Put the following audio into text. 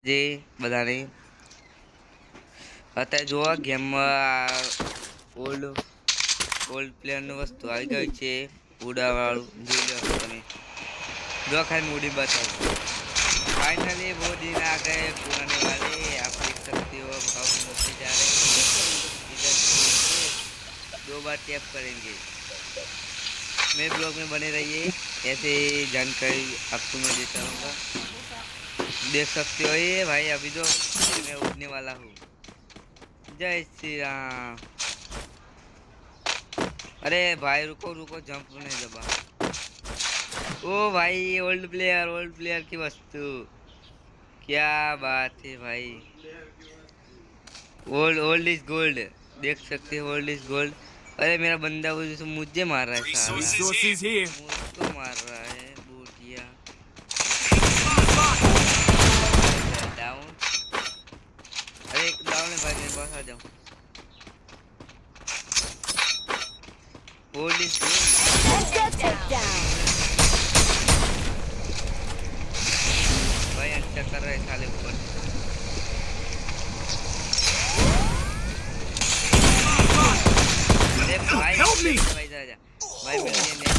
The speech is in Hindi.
જે બધાને અત્યારે જોવા ગેમમાં ઓલ્ડ પ્લેયરનું વસ્તુ આવી ગઈ છે. ઉડાવાળું જોઈ લો તમે. જો ખાલી મૂડી બતાવો. फाइनली वो दिन आ गए पुराने वाले. आप देख सकते हो हम काफी होते जा रहे हैं. इधर से 2 बार टैप करेंगे. मेरे ब्लॉग में बने रहिए. ऐसे जानकारी आपको मैं देता रहूँगा. देख सकते हो ये भाई अभी तो मैं उठने वाला हूँ. जय श्री राम. अरे भाई रुको रुको जंप नहीं दबा. ओ भाई ओल्ड प्लेयर की वस्तु. क्या बात है भाई. Old is gold. देख सकते हो ओल्ड इज गोल्ड. अरे मेरा बंदा वो जो मुझे मार रहा है साला. मुझको मार रहा है बूटिया. डाउन. अरे एक डाउन है भाई मेरे पास आ जाओ. Old is gold. भाई अच्छा कर रहा है साले ऊपर. अरे भाई भाई जा जा भाई मेरे लिए